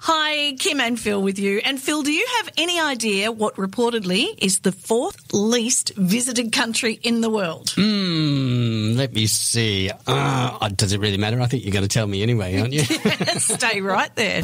Hi, Kim and Phil with you. And Phil, do you have any idea what reportedly is the fourth least visited country in the world? Let me see. Does it really matter? I think you're going to tell me anyway, aren't you? Stay right there.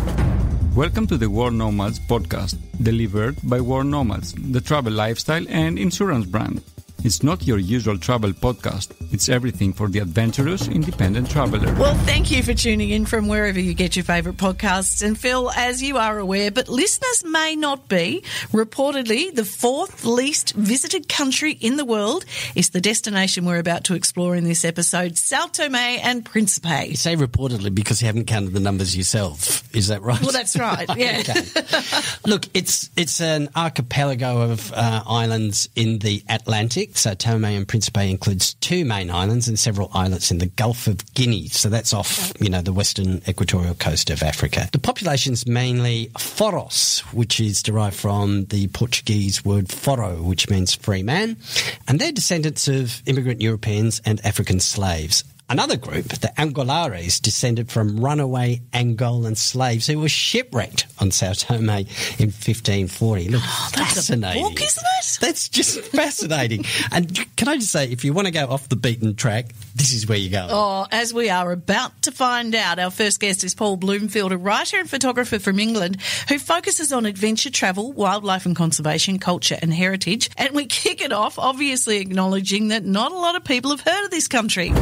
Welcome to the World Nomads Podcast, delivered by World Nomads, the travel lifestyle and insurance brand. It's not your usual travel podcast. It's everything for the adventurous, independent traveler. Well, thank you for tuning in from wherever you get your favourite podcasts. And Phil, as you are aware, but listeners may not be, reportedly the fourth least visited country in the world is the destination we're about to explore in this episode, São Tomé and Príncipe. You say reportedly because you haven't counted the numbers yourself. Is that right? Well, that's right, yeah. Look, it's an archipelago of islands in the Atlantic. São Tomé and Príncipe includes two main islands and several islets in the Gulf of Guinea. So that's off, the western equatorial coast of Africa. The population's mainly foros, which is derived from the Portuguese word foro, which means free man. And they're descendants of immigrant Europeans and African slaves. Another group, the Angolans, descended from runaway Angolan slaves who were shipwrecked on São Tomé in 1540. Look, That's fascinating. a book, isn't it? That's just fascinating. And can I just say, if you want to go off the beaten track, this is where you go. Oh, as we are about to find out, our first guest is Paul Bloomfield, a writer and photographer from England who focuses on adventure travel, wildlife and conservation, culture and heritage. And we kick it off, obviously acknowledging that not a lot of people have heard of this country.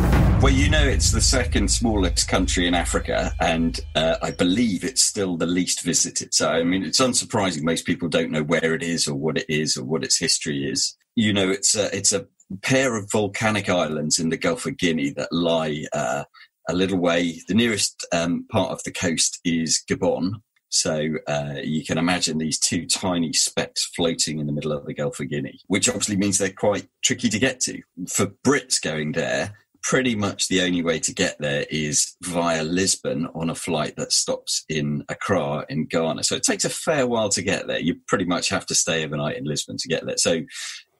Well, it's the second smallest country in Africa, and I believe it's still the least visited. So, it's unsurprising most people don't know where it is or what its history is. It's a pair of volcanic islands in the Gulf of Guinea that lie a little way. The nearest part of the coast is Gabon. So you can imagine these two tiny specks floating in the middle of the Gulf of Guinea, which obviously means they're quite tricky to get to. For Brits going there, pretty much the only way to get there is via Lisbon on a flight that stops in Accra in Ghana. So it takes a fair while to get there. You pretty much have to stay overnight in Lisbon to get there. So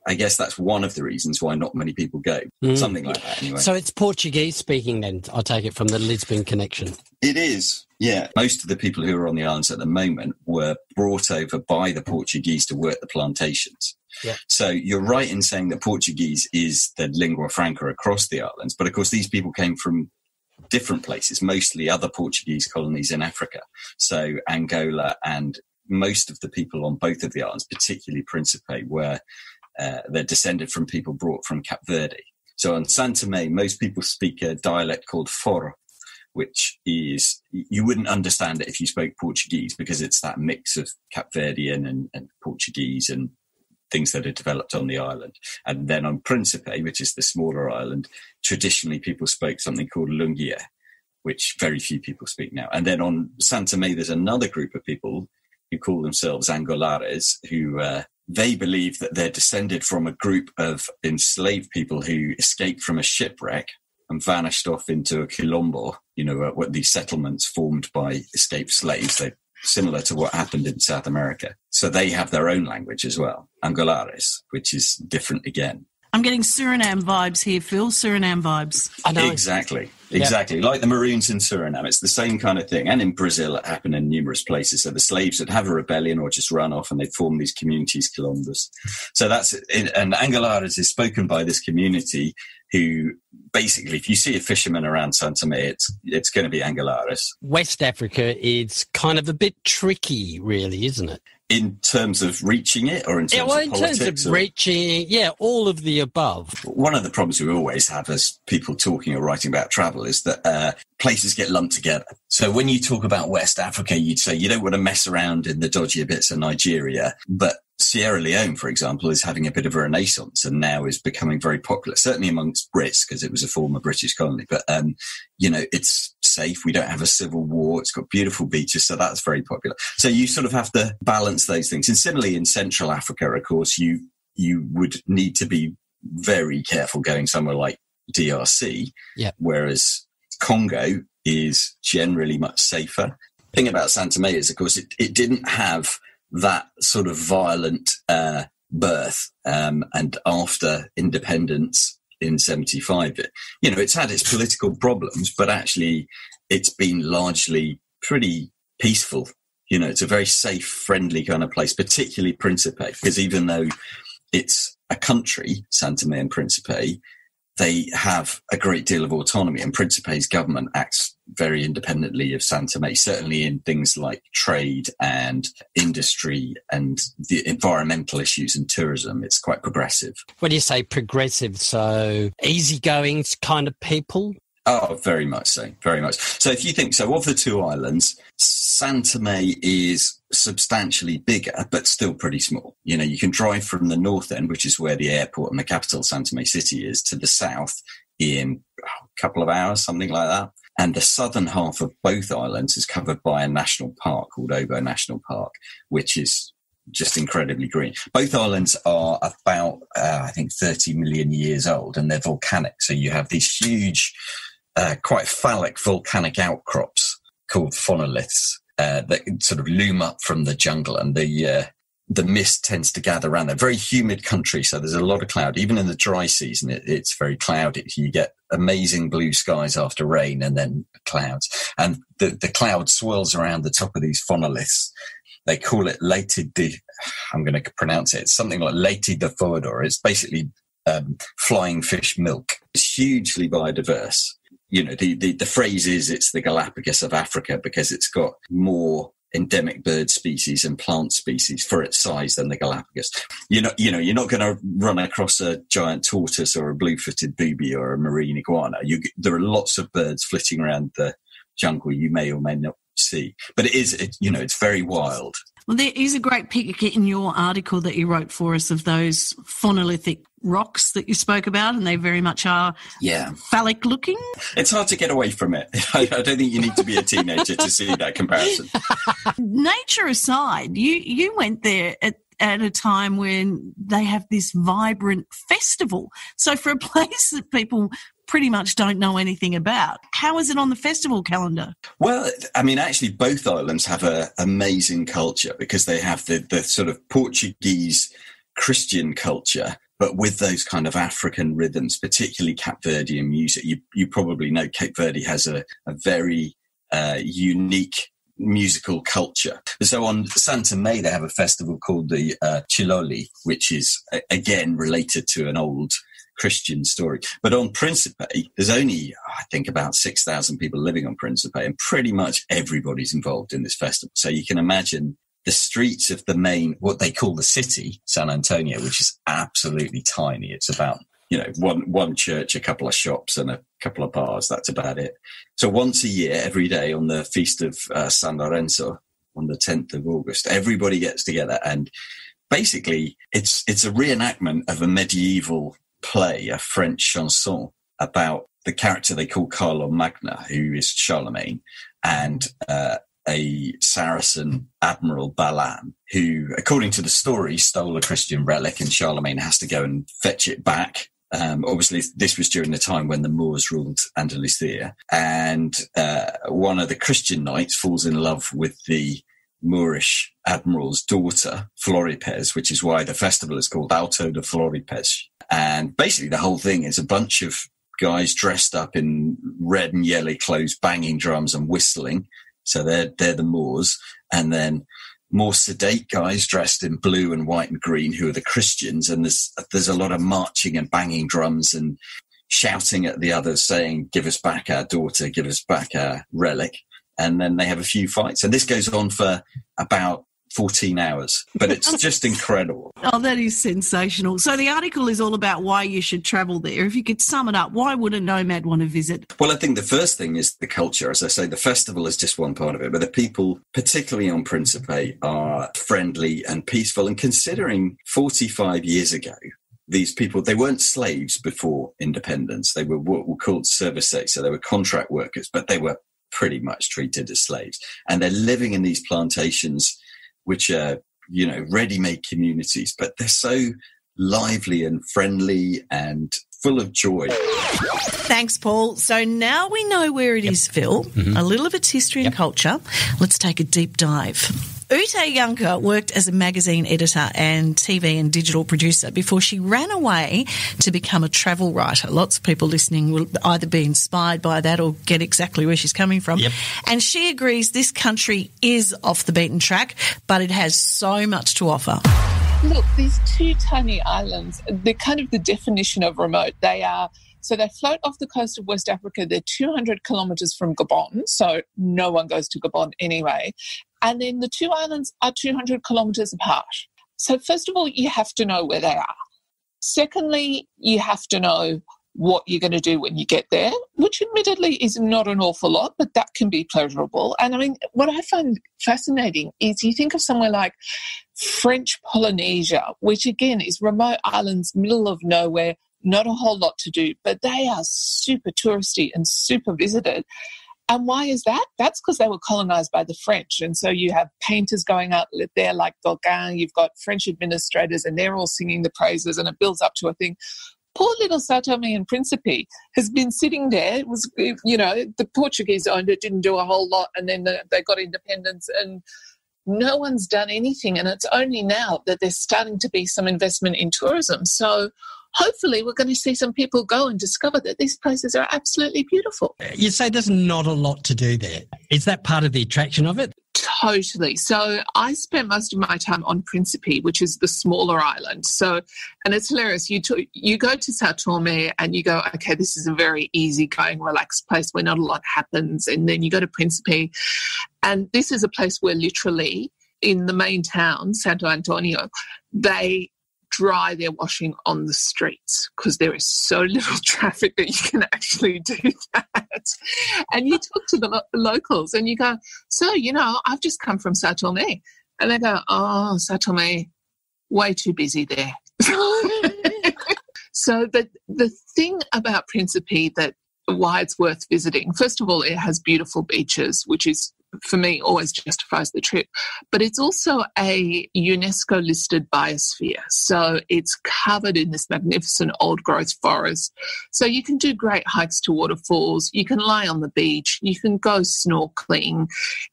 I guess that's one of the reasons why not many people go. Something like that, anyway. So it's Portuguese speaking then, I take it, from the Lisbon connection. It is, yeah. Most of the people who are on the islands at the moment were brought over by the Portuguese to work the plantations. Yeah. So you're right in saying that Portuguese is the lingua franca across the islands. But, of course, these people came from different places, mostly other Portuguese colonies in Africa. So Angola and most of the people on both of the islands, particularly Príncipe, were they're descended from people brought from Cape Verde. So on São Tomé, most people speak a dialect called foro, which is, you wouldn't understand it if you spoke Portuguese because it's that mix of Cape Verdean and Portuguese and things that are developed on the island. And then on Príncipe, which is the smaller island, traditionally people spoke something called Lungia, which very few people speak now. And then on São Tomé, there's another group of people who call themselves Angolans, who they believe that they're descended from a group of enslaved people who escaped from a shipwreck and vanished off into a quilombo, what these settlements formed by escaped slaves. They're similar to what happened in South America. So they have their own language as well, Angolans, which is different again. I'm getting Suriname vibes here, Phil. Suriname vibes. I know. Exactly. Like the Maroons in Suriname. It's the same kind of thing. And in Brazil, it happened in numerous places. So the slaves would have a rebellion or just run off and they'd form these communities, quilombos. So that's it. And Angolans is spoken by this community who basically, if you see a fisherman around São Tomé, it's going to be Angolans. West Africa is kind of a bit tricky, really, isn't it? In terms of reaching it or in terms of politics? In terms of reaching, all of the above. One of the problems we always have as people talking or writing about travel is that places get lumped together. So when you talk about West Africa, you'd say you don't want to mess around in the dodgier bits of Nigeria, but Sierra Leone, for example, is having a bit of a renaissance and now is becoming very popular, certainly amongst Brits because it was a former British colony. But, it's safe. We don't have a civil war. It's got beautiful beaches. So that's very popular. So you sort of have to balance those things. And similarly in Central Africa, of course, you would need to be very careful going somewhere like DRC, whereas Congo is generally much safer. The thing about São Tomé is, of course, it didn't have that sort of violent birth and after independence in 75. It's had its political problems, but actually it's been largely pretty peaceful. It's a very safe, friendly kind of place, particularly Príncipe, because even though it's a country, São Tomé and Príncipe, they have a great deal of autonomy, and Príncipe's government acts very independently of São Tomé, certainly in things like trade and industry and the environmental issues and tourism. It's quite progressive. When you say progressive, so easygoing kind of people? Oh, very much so, very much. So if you think, of the two islands, São Tomé is substantially bigger, but still pretty small. You can drive from the north end, which is where the airport and the capital, São Tomé City, is, to the south in a couple of hours, something like that. And the southern half of both islands is covered by a national park called Obo National Park, which is just incredibly green. Both islands are about, 30 million years old, and they're volcanic. So you have these huge, quite phallic volcanic outcrops called phonoliths that sort of loom up from the jungle, and the mist tends to gather around them. Very humid country, so there's a lot of cloud. Even in the dry season, it's very cloudy. You get amazing blue skies after rain, and then clouds. And the cloud swirls around the top of these phonoliths. They call it I'm going to pronounce it. It's something like leite de foador. It's basically flying fish milk. It's hugely biodiverse. The phrase is it's the Galapagos of Africa, because it's got more endemic bird species and plant species for its size than the Galapagos. You're not going to run across a giant tortoise or a blue-footed booby or a marine iguana. There are lots of birds flitting around the jungle you may or may not see, but it's very wild. Well, there is a great pic in your article that you wrote for us of those phonolithic rocks that you spoke about, and they very much are phallic looking. It's hard to get away from it. I don't think you need to be a teenager to see that comparison. Nature aside, you went there at a time when they have this vibrant festival. So for a place that people pretty much don't know anything about, how is it on the festival calendar? Well, actually both islands have an amazing culture, because they have the sort of Portuguese Christian culture, but with those kind of African rhythms, particularly Cape Verdean music. You probably know Cape Verde has a very unique musical culture. So on São Tomé, they have a festival called the Chiloli, which is, again, related to an old Christian story. But on Príncipe, there's only, I think, about 6,000 people living on Príncipe, and pretty much everybody's involved in this festival. So you can imagine the streets of the main, what they call the city, San Antonio, which is absolutely tiny. It's about, one church, a couple of shops and a couple of bars. That's about it. So once a year, every day on the feast of San Lorenzo, on the 10th of August, everybody gets together, and basically it's a reenactment of a medieval play, a French chanson, about the character they call Carlo Magna, who is Charlemagne, and a Saracen Admiral Balan, who, according to the story, stole a Christian relic, and Charlemagne has to go and fetch it back. Obviously, this was during the time when the Moors ruled Andalusia, and one of the Christian knights falls in love with the Moorish admiral's daughter, Floripes, which is why the festival is called Alto de Floripes. And basically the whole thing is a bunch of guys dressed up in red and yellow clothes, banging drums and whistling. So they're the Moors. And then more sedate guys dressed in blue and white and green, who are the Christians. And there's a lot of marching and banging drums and shouting at the others, saying, "Give us back our daughter, give us back our relic." And then they have a few fights. And this goes on for about 14 hours, but it's just incredible. Oh, that is sensational. So the article is all about why you should travel there. If you could sum it up, why would a nomad want to visit? Well, I think the first thing is the culture. As I say, the festival is just one part of it, but the people, particularly on Príncipe, are friendly and peaceful. And considering 45 years ago, these people, they weren't slaves before independence. They were what were called services, so they were contract workers, but they were pretty much treated as slaves. And they're living in these plantations, which are, ready-made communities, but they're so lively and friendly and full of joy. Thanks, Paul. So now we know where it is, Phil, a little of its history and culture. Let's take a deep dive. Ute Juncker worked as a magazine editor and TV and digital producer before she ran away to become a travel writer. Lots of people listening will either be inspired by that or get exactly where she's coming from. Yep. And she agrees this country is off the beaten track, but it has so much to offer. Look, these two tiny islands, they're kind of the definition of remote. They float off the coast of West Africa. They're 200 kilometres from Gabon, so no one goes to Gabon anyway. And then the two islands are 200 kilometres apart. So first of all, you have to know where they are. Secondly, you have to know what you're going to do when you get there, which admittedly is not an awful lot, but that can be pleasurable. And I mean, what I find fascinating is you think of somewhere like French Polynesia, which again is remote islands, middle of nowhere, not a whole lot to do, but they are super touristy and super visited. And why is that? That's because they were colonised by the French. And so you have painters going out there like Gauguin, you've got French administrators, and they're all singing the praises, and it builds up to a thing. Poor little São Tomé and Príncipe has been sitting there. It was, the Portuguese owned it, didn't do a whole lot, and then they got independence, and no one's done anything. And it's only now that there's starting to be some investment in tourism. So hopefully we're going to see some people go and discover that these places are absolutely beautiful. You say there's not a lot to do there. Is that part of the attraction of it? Totally. So I spent most of my time on Príncipe, which is the smaller island. And it's hilarious. You go to São Tomé and you go, okay, this is a very easygoing, relaxed place where not a lot happens. And then you go to Príncipe, and this is a place where literally in the main town, Santo Antonio, they dry their washing on the streets because there is so little traffic that you can actually do that. And you talk to the locals and you go, so, I've just come from São Tomé. And they go, oh, São Tomé, way too busy there. So the thing about Príncipe why it's worth visiting, first of all, it has beautiful beaches, which is, for me, always justifies the trip. But it's also a UNESCO-listed biosphere. So it's covered in this magnificent old-growth forest. So you can do great hikes to waterfalls. You can lie on the beach. You can go snorkeling.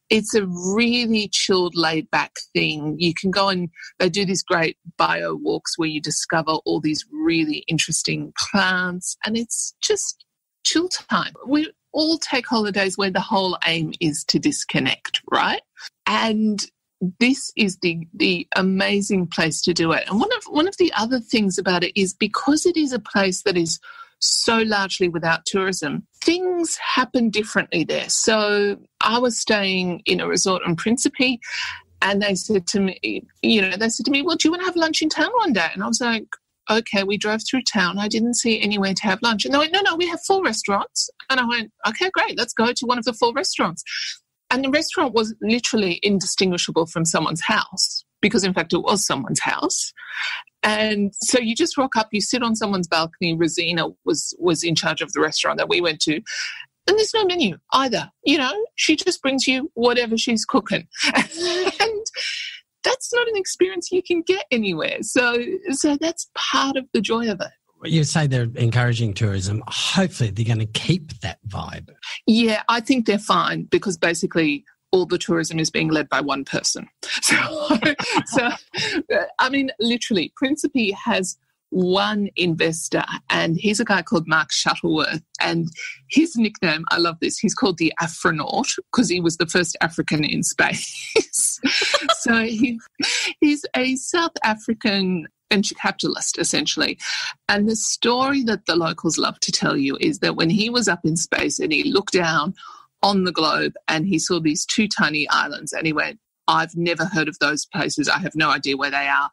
It's a really chilled, laid-back thing. You can go and they do these great bio walks where you discover all these really interesting plants. And it's just chill time. We all take holidays where the whole aim is to disconnect, right? And this is the amazing place to do it. And one of the other things about it is because it is a place that is so largely without tourism, things happen differently there. So I was staying in a resort on Príncipe, and they said to me, well, do you want to have lunch in town one day? And I was like, okay, we drove through town. I didn't see anywhere to have lunch. And they went, no, we have 4 restaurants. And I went, okay, great, let's go to one of the 4 restaurants. And the restaurant was literally indistinguishable from someone's house because, in fact, it was someone's house. And so you just rock up, you sit on someone's balcony. Rosina was in charge of the restaurant that we went to. And there's no menu either. She just brings you whatever she's cooking. And that's not an experience you can get anywhere. So that's part of the joy of it. You say they're encouraging tourism. Hopefully they're going to keep that vibe. Yeah, I think they're fine because basically all the tourism is being led by one person. So I mean, literally, Príncipe has one investor, and he's a guy called Mark Shuttleworth, and his nickname, I love this, he's called the Afronaut because he was the first African in space. So he's a South African venture capitalist, essentially. And the story that the locals love to tell you is that when he was up in space and he looked down on the globe and he saw these 2 tiny islands and he went, I've never heard of those places. I have no idea where they are.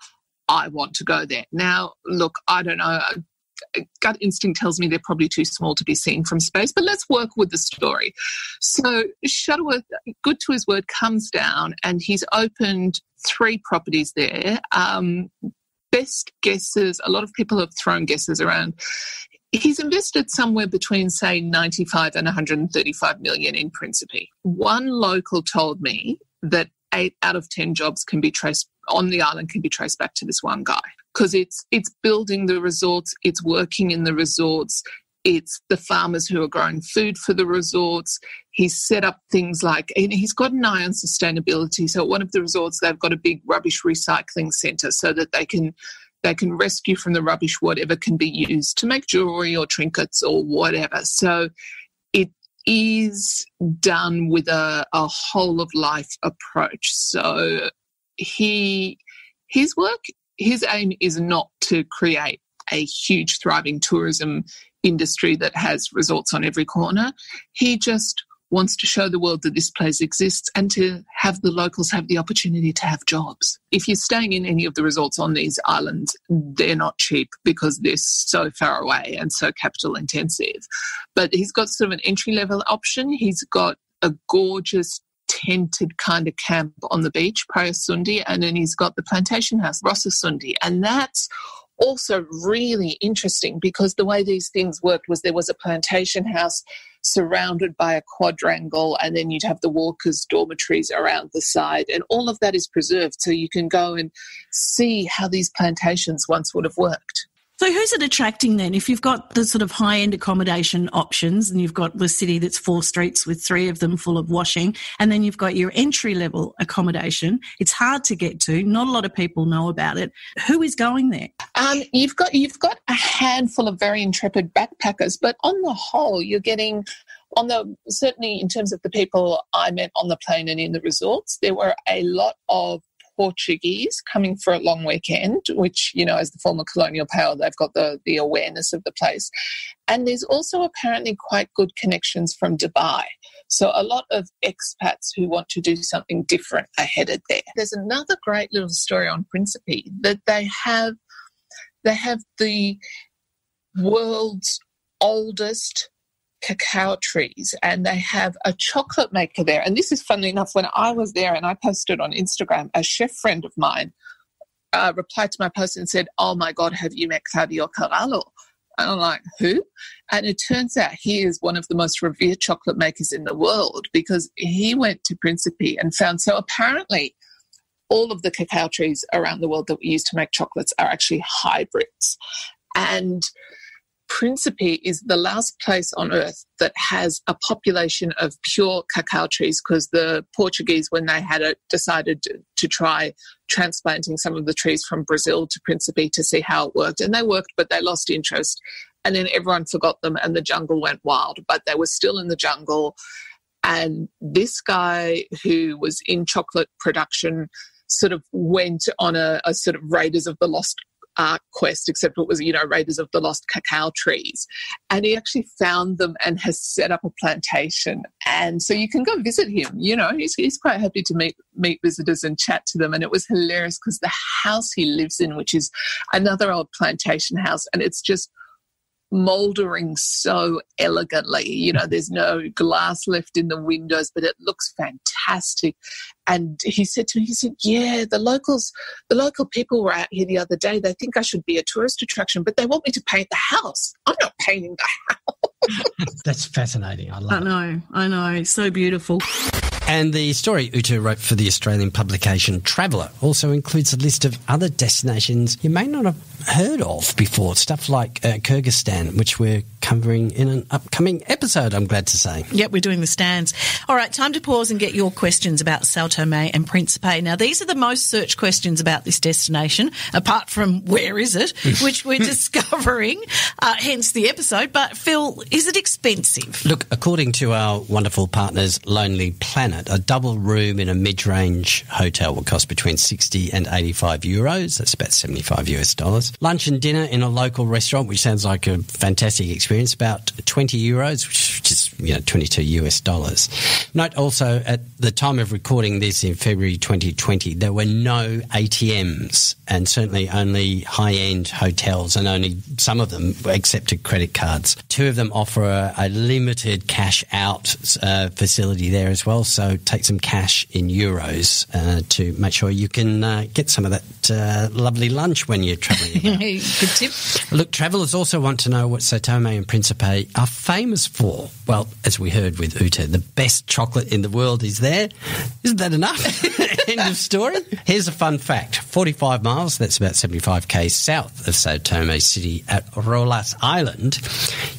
I want to go there. Now, look, I don't know. Gut instinct tells me they're probably too small to be seen from space, but let's work with the story. So Shuttleworth, good to his word, comes down and he's opened 3 properties there. Best guesses, a lot of people have thrown guesses around. He's invested somewhere between, say, 95 and 135 million in Príncipe. One local told me that 8 out of 10 jobs on the island can be traced back to this one guy because it's building the resorts, it's working in the resorts, it's the farmers who are growing food for the resorts. He's set up things like, and he's got an eye on sustainability. So at one of the resorts, they've got a big rubbish recycling centre so that they can rescue from the rubbish whatever can be used to make jewellery or trinkets or whatever. So it is done with a whole of life approach. So his aim is not to create a huge thriving tourism industry that has resorts on every corner. He just wants to show the world that this place exists and to have the locals have the opportunity to have jobs. If you're staying in any of the resorts on these islands, they're not cheap because they're so far away and so capital intensive. But he's got sort of an entry-level option. He's got a gorgeous tented kind of camp on the beach, Praia Sundi, and then he's got the plantation house, Rossa Sundi. And that's also really interesting because the way these things worked was there was a plantation house surrounded by a quadrangle, and then you'd have the walkers' dormitories around the side, and all of that is preserved so you can go and see how these plantations once would have worked. So who's it attracting then? If you've got the sort of high-end accommodation options and you've got the city that's 4 streets with 3 of them full of washing, and then you've got your entry-level accommodation, it's hard to get to. Not a lot of people know about it. Who is going there? You've got a handful of very intrepid backpackers, but on the whole, you're getting certainly in terms of the people I met on the plane and in the resorts, there were a lot of Portuguese coming for a long weekend, which, as the former colonial power, they've got the awareness of the place. And there's also apparently quite good connections from Dubai. So a lot of expats who want to do something different are headed there. There's another great little story on Príncipe that they have the world's oldest cacao trees, and they have a chocolate maker there. And this is funnily enough, when I was there and I posted on Instagram, a chef friend of mine replied to my post and said, "Oh my God, have you met Claudio Carvalho?" And I'm like, who? And it turns out he is one of the most revered chocolate makers in the world because he went to Príncipe and found, so apparently all of the cacao trees around the world that we use to make chocolates are actually hybrids. And Príncipe is the last place on earth that has a population of pure cacao trees because the Portuguese, when they had it, decided to try transplanting some of the trees from Brazil to Príncipe to see how it worked. And they worked, but they lost interest. And then everyone forgot them and the jungle went wild. But they were still in the jungle. And this guy who was in chocolate production sort of went on a sort of Raiders of the Lost quest, except it was, Raiders of the Lost cacao trees. And he actually found them and has set up a plantation. And so you can go visit him, he's quite happy to meet visitors and chat to them. And it was hilarious because the house he lives in, which is another old plantation house, and it's just mouldering so elegantly. There's no glass left in the windows, but it looks fantastic. And he said to me, yeah, the local people were out here the other day. They think I should be a tourist attraction, but they want me to paint the house. I'm not painting the house. That's fascinating. I love it. I know. So beautiful. And the story Uta wrote for the Australian publication Traveller also includes a list of other destinations you may not have heard of before, stuff like Kyrgyzstan, which we're covering in an upcoming episode, I'm glad to say. Yep, we're doing the stands. All right, time to pause and get your questions about São Tomé and Príncipe. Now, these are the most searched questions about this destination, apart from where is it, which we're discovering, hence the episode. But, Phil, is it expensive? Look, according to our wonderful partners, Lonely Planet, a double room in a mid-range hotel will cost between 60 and 85 euros. That's about $75. Lunch and dinner in a local restaurant, which sounds like a fantastic experience, about 20 euros, which is, $22. Note also, at the time of recording this in February 2020, there were no ATMs, and certainly only high-end hotels, and only some of them accepted credit cards. 2 of them offer a limited cash-out facility there as well, so take some cash in euros to make sure you can get some of that lovely lunch when you're travelling. Good tip. Look, travellers also want to know what São Tomé and Príncipe are famous for. Well, Well, as we heard with Uta, the best chocolate in the world is there. Isn't that enough? End of story. Here's a fun fact. 45 miles, that's about 75 k's south of São Tomé City at Rolas Island,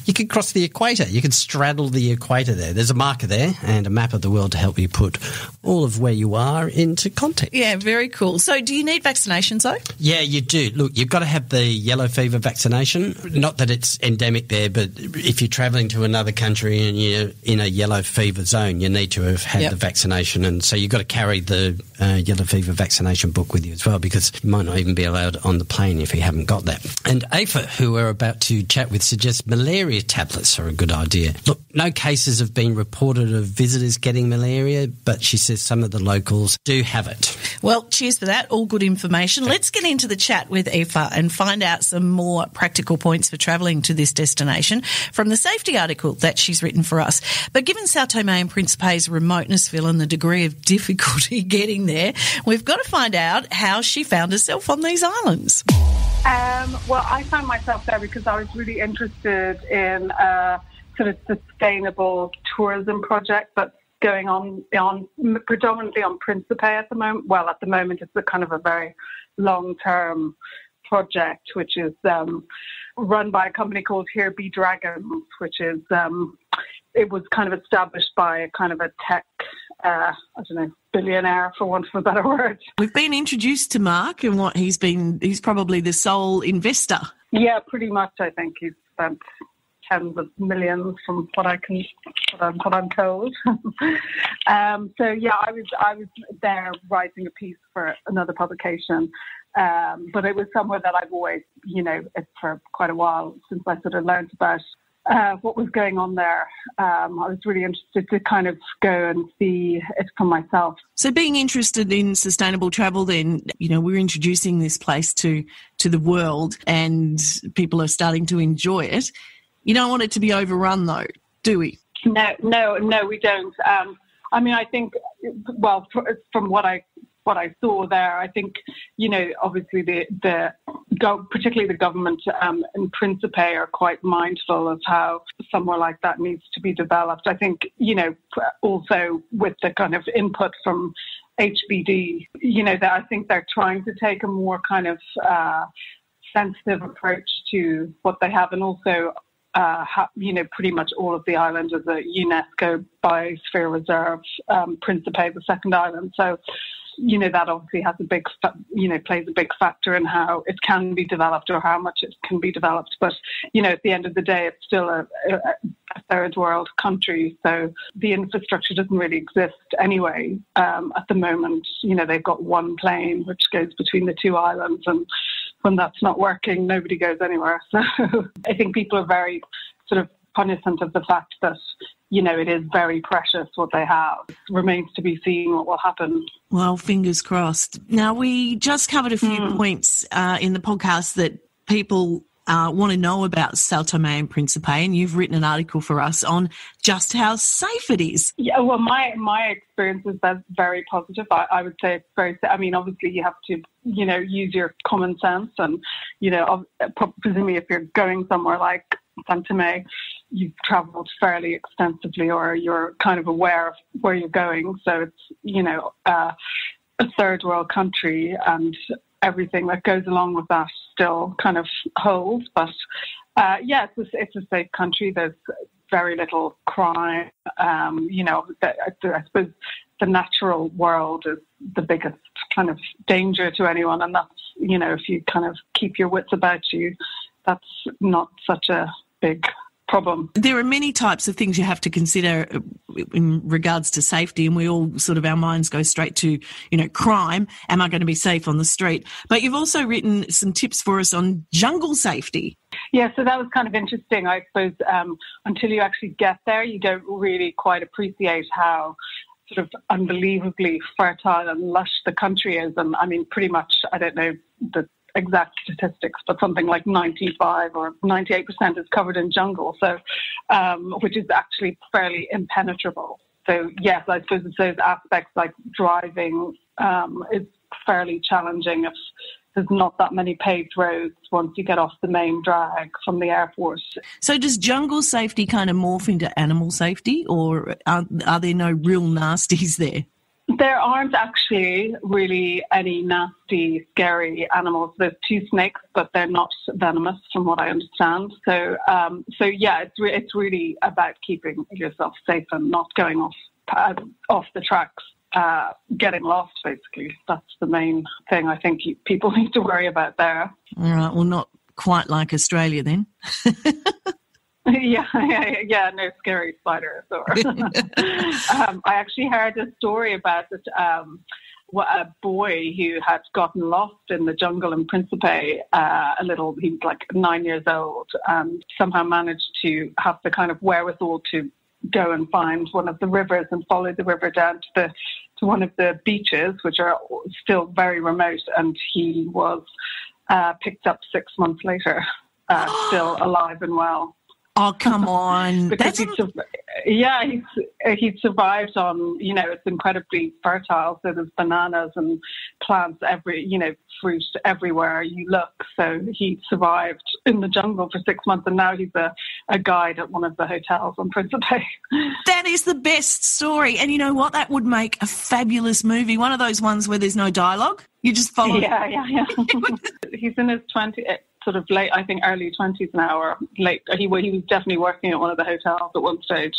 you can cross the equator. You can straddle the equator there. There's a marker there and a map of the world to help you put all of where you are into context. Yeah, very cool. So do you need vaccinations, though? Yeah, you do. Look, you've got to have the yellow fever vaccination. Not that it's endemic there, but if you're travelling to another country and you're in a yellow fever zone, you need to have had the vaccination. And so you've got to carry the yellow fever vaccination book with you as well, because you might not even be allowed on the plane if you haven't got that. And AFA, who we're about to chat with, suggests malaria tablets are a good idea. Look, no cases have been reported of visitors getting malaria, but she says some of the locals do have it. Well, cheers for that. All good information. Let's get into the chat with Aoife and find out some more practical points for travelling to this destination from the safety article that she's written for us. But given São Tomé and Príncipe's remoteness, Phil, and the degree of difficulty getting there, we've got to find out how she found herself on these islands. Well, I found myself there because I was really interested in a sort of sustainable tourism project that's going on predominantly on Príncipe at the moment. Well, at the moment, it's a kind of a very long-term project, which is run by a company called Here Be Dragons, which is it was kind of established by a kind of a tech, billionaire, for want of a better word. We've been introduced to Mark and what he's probably the sole investor. Yeah, pretty much. I think he's spent tens of millions from what I'm told. So yeah, I was there writing a piece for another publication. But it was somewhere that I've always, it's for quite a while since I sort of learned about what was going on there. I was really interested to kind of go and see it for myself. So being interested in sustainable travel then, we're introducing this place to the world and people are starting to enjoy it. You don't want it to be overrun though, do we? No, we don't. I think, well, from what I saw there, I think, obviously particularly the government in Príncipe are quite mindful of how somewhere like that needs to be developed. I think, also with the kind of input from HBD, that I think they're trying to take a more kind of sensitive approach to what they have, and also pretty much all of the island is a UNESCO Biosphere Reserve, Príncipe, the second island. So, that obviously has plays a big factor in how it can be developed or how much it can be developed. But, at the end of the day, it's still a third world country. So the infrastructure doesn't really exist anyway. At the moment, they've got one plane which goes between the two islands, and when that's not working, nobody goes anywhere. So I think people are very sort of cognizant of the fact that, it is very precious what they have. It remains to be seen what will happen. Well, fingers crossed. Now, we just covered a few points in the podcast that people want to know about São Tomé and Príncipe, and you've written an article for us on just how safe it is. Yeah, well, my experience is that's very positive. I would say it's very, obviously you have to, use your common sense and, presumably if you're going somewhere like São Tomé, you've travelled fairly extensively or you're kind of aware of where you're going. So it's, a third world country and everything that goes along with that still kind of holds. But, it's a safe country. There's very little crime. I suppose the natural world is the biggest kind of danger to anyone. And that's, if you kind of keep your wits about you, that's not such a big problem. There are many types of things you have to consider in regards to safety, and we all sort of, our minds go straight to, crime. Am I going to be safe on the street? But you've also written some tips for us on jungle safety. Yeah, so that was kind of interesting. I suppose until you actually get there, you don't really quite appreciate how sort of unbelievably fertile and lush the country is. And pretty much, I don't know the exact statistics, but something like 95 or 98% is covered in jungle, so which is actually fairly impenetrable. So yes, I suppose it's those aspects like driving is fairly challenging if there's not that many paved roads once you get off the main drag from the airport. So does jungle safety kind of morph into animal safety, or are there no real nasties there? There aren't actually really any nasty, scary animals. There's 2 snakes, but they're not venomous, from what I understand. So yeah, it's really about keeping yourself safe and not going off the tracks, getting lost. Basically, that's the main thing I think people need to worry about there. All right. Well, not quite like Australia then. Yeah, no scary spiders. I actually heard a story about it, a boy who had gotten lost in the jungle in Príncipe, he was like 9 years old, and somehow managed to have the kind of wherewithal to go and find one of the rivers and follow the river down to one of the beaches, which are still very remote, and he was picked up 6 months later, still alive and well. Oh, come on. Because he'd survived on, it's incredibly fertile. So there's bananas and plants fruit everywhere you look. So he survived in the jungle for 6 months, and now he's a guide at one of the hotels on Príncipe. That is the best story. And you know what? That would make a fabulous movie. One of those ones where there's no dialogue. You just follow. Yeah. He's in his 20s. Sort of late, I think early 20s now, or late. He was definitely working at one of the hotels at one stage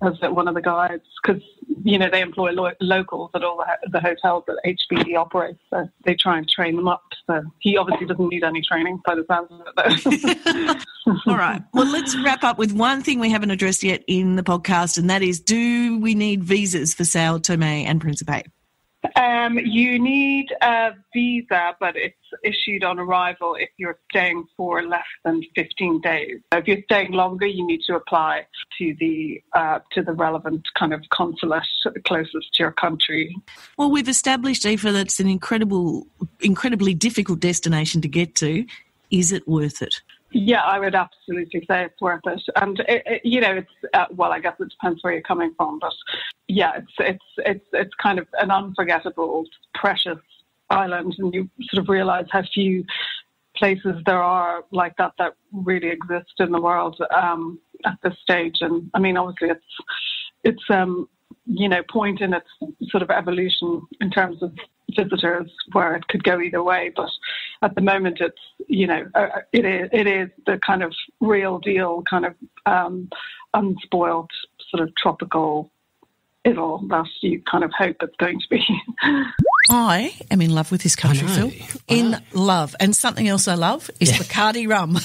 as one of the guides, because they employ locals at all the hotels that HBD operates, so they try and train them up. So he obviously doesn't need any training by the sounds of it, though. All right. Well, let's wrap up with one thing we haven't addressed yet in the podcast, and that is: do we need visas for São Tomé and Príncipe? You need a visa, but it's issued on arrival if you're staying for less than 15 days. So if you're staying longer, you need to apply to the relevant kind of consulate closest to your country. Well, we've established, Aoife, that it's an incredibly difficult destination to get to. Is it worth it? Yeah, I would absolutely say it's worth it. And it's I guess it depends where you're coming from, but yeah, it's kind of an unforgettable, precious island, and you sort of realise how few places there are like that really exist in the world at this stage. And I mean, obviously, it's point in its sort of evolution in terms of visitors, where it could go either way, but at the moment it's it is the kind of real deal, kind of unspoiled sort of tropical idyll that you kind of hope it's going to be. I am in love with this country, Phil. In love. And something else I love is Bacardi rum.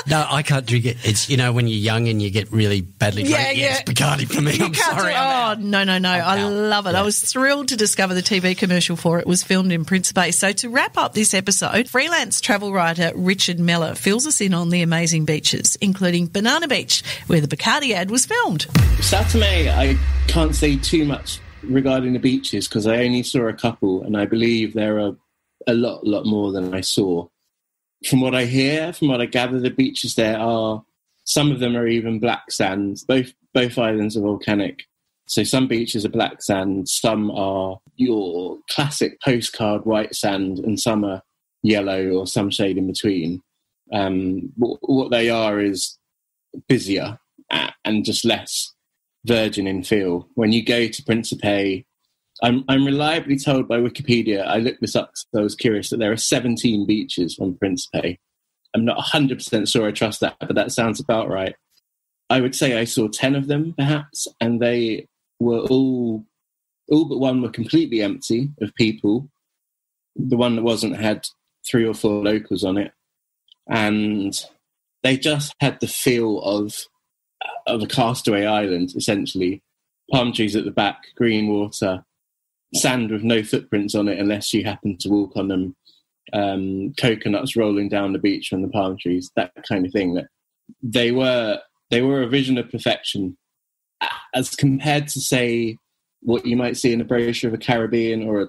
No, I can't drink it. It's, when you're young and you get really badly drunk. Yeah, it's Bacardi for me. I'm sorry. No. I love it. Yeah. I was thrilled to discover the TV commercial for it was filmed in Príncipe. So to wrap up this episode, freelance travel writer Richard Meller fills us in on the amazing beaches, including Banana Beach, where the Bacardi ad was filmed. São Tomé, I can't say too much regarding the beaches because I only saw a couple, and I believe there are a lot more than I saw. From what I hear, from what I gather, the beaches there are, some of them are even black sands. Both islands are volcanic. So some beaches are black sand, some are your classic postcard white sand, and some are yellow or some shade in between. What they are is busier and just less virgin in feel. When you go to Príncipe, I'm reliably told by Wikipedia, I looked this up because I was curious, that there are 17 beaches on Príncipe. I'm not 100% sure I trust that, but that sounds about right. I would say I saw 10 of them, perhaps, and they were all but one were completely empty of people. The one that wasn't had 3 or 4 locals on it. And they just had the feel of a castaway island, essentially. Palm trees at the back, green water, sand with no footprints on it unless you happen to walk on them, coconuts rolling down the beach from the palm trees, that kind of thing. That they were a vision of perfection as compared to, say, what you might see in a brochure of a Caribbean or a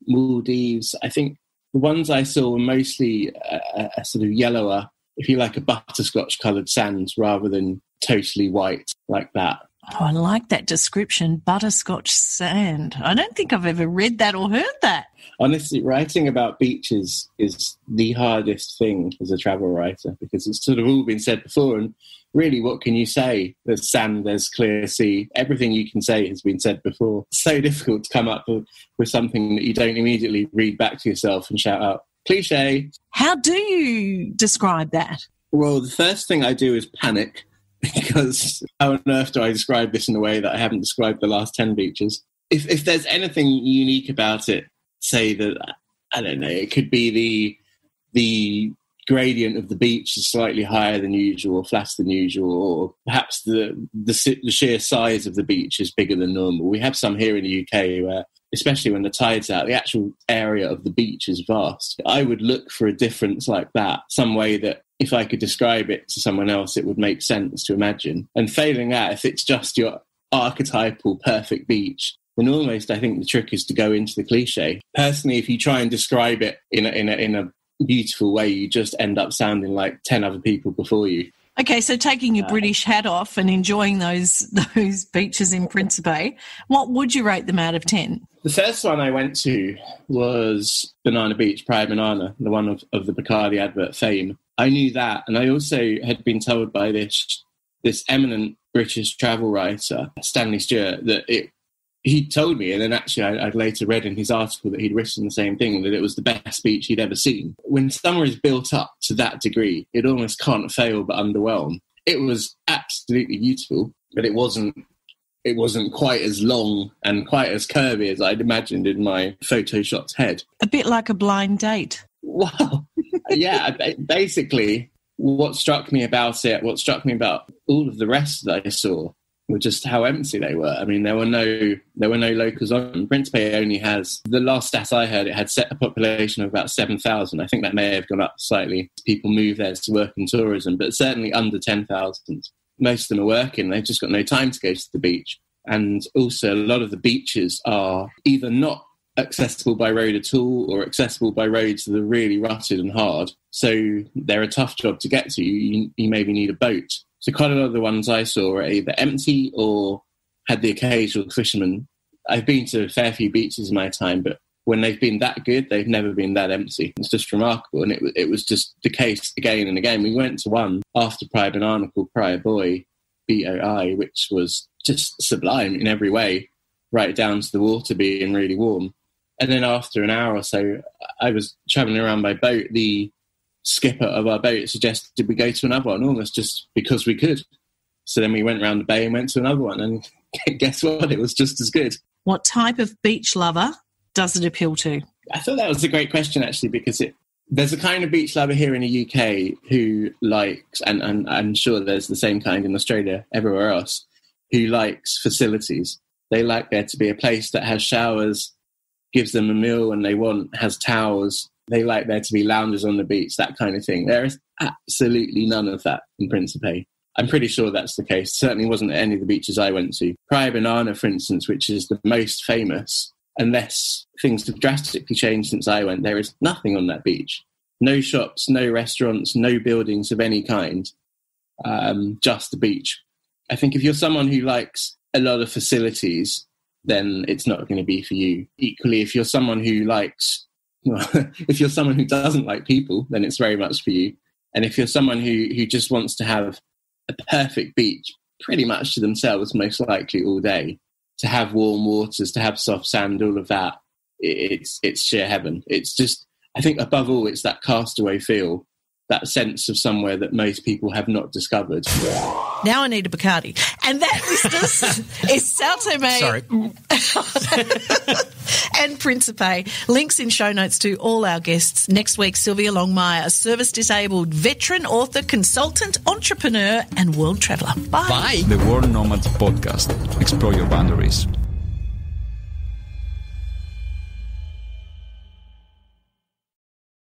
Maldives. I think the ones I saw were mostly a sort of yellower, if you like, a butterscotch coloured sands rather than totally white like that. Oh, I like that description, butterscotch sand. I don't think I've ever read that or heard that. Honestly, writing about beaches is the hardest thing as a travel writer because it's sort of all been said before. And really, what can you say? There's sand, there's clear sea. Everything you can say has been said before. It's so difficult to come up with something that you don't immediately read back to yourself and shout out, cliche. How do you describe that? Well, the first thing I do is panic because how on earth do I describe this in a way that I haven't described the last 10 beaches? If there's anything unique about it, say that, I don't know, it could be the gradient of the beach is slightly higher than usual or flatter than usual, or perhaps the sheer size of the beach is bigger than normal. We have some here in the UK where, especially when the tide's out, the actual area of the beach is vast. I would look for a difference like that, some way that if I could describe it to someone else, it would make sense to imagine. And failing that, if it's just your archetypal perfect beach, then almost I think the trick is to go into the cliche. Personally, if you try and describe it in a beautiful way, you just end up sounding like 10 other people before you. Okay, so taking your British hat off and enjoying those beaches in Príncipe, what would you rate them out of 10? The first one I went to was Banana Beach, Praia Banana, the one of the Bacardi advert fame. I knew that, and I also had been told by this eminent British travel writer, Stanley Stewart, that he told me, and then actually I'd later read in his article that he'd written the same thing, that it was the best beach he'd ever seen. When summer is built up to that degree, it almost can't fail but underwhelm. It was absolutely beautiful, but it wasn't quite as long and quite as curvy as I'd imagined in my photoshopped head. A bit like a blind date. Wow. Yeah, basically what struck me about all of the rest that I saw were just how empty they were. I mean, there were no locals on. Príncipe only has, the last stat I heard, it had set a population of about 7,000. I think that may have gone up slightly. People move there to work in tourism, but certainly under 10,000. Most of them are working. They've just got no time to go to the beach. And also a lot of the beaches are either not accessible by road at all or accessible by roads that are really rutted and hard. So they're a tough job to get to. You maybe need a boat. So quite a lot of the ones I saw were either empty or had the occasional fisherman. I've been to a fair few beaches in my time, but when they've been that good, they've never been that empty. It's just remarkable. And it was just the case again and again. We went to one after Praia Banana called Praia Boi, BOI, which was just sublime in every way, right down to the water being really warm. And then after an hour or so, I was travelling around by boat. The skipper of our boat suggested we go to another one, almost just because we could. So then we went round the bay and went to another one, and guess what? It was just as good. What type of beach lover does it appeal to? I thought that was a great question, actually, because there's a kind of beach lover here in the UK who likes, and I'm sure there's the same kind in Australia, everywhere else, who likes facilities. They like there to be a place that has showers, gives them a meal when they want, has towels. They like there to be lounges on the beach, that kind of thing. There is absolutely none of that in Príncipe. I'm pretty sure that's the case. Certainly wasn't at any of the beaches I went to. Praia Banana, for instance, which is the most famous, unless things have drastically changed since I went, there is nothing on that beach. No shops, no restaurants, no buildings of any kind, just the beach. I think if you're someone who likes a lot of facilities, then it's not going to be for you. Equally, if you're someone who if you're someone who doesn't like people, then it's very much for you. And if you're someone who just wants to have a perfect beach pretty much to themselves, most likely all day, to have warm waters, to have soft sand, all of that, it's sheer heaven. It's just, I think above all, it's that Castaway feel, that sense of somewhere that most people have not discovered. Now I need a Bacardi. And that, listeners, is São Tomé and Príncipe. Links in show notes to all our guests. Next week, Sylvia Longmire, a service-disabled veteran, author, consultant, entrepreneur and world traveller. Bye. Bye. The World Nomads Podcast. Explore your boundaries.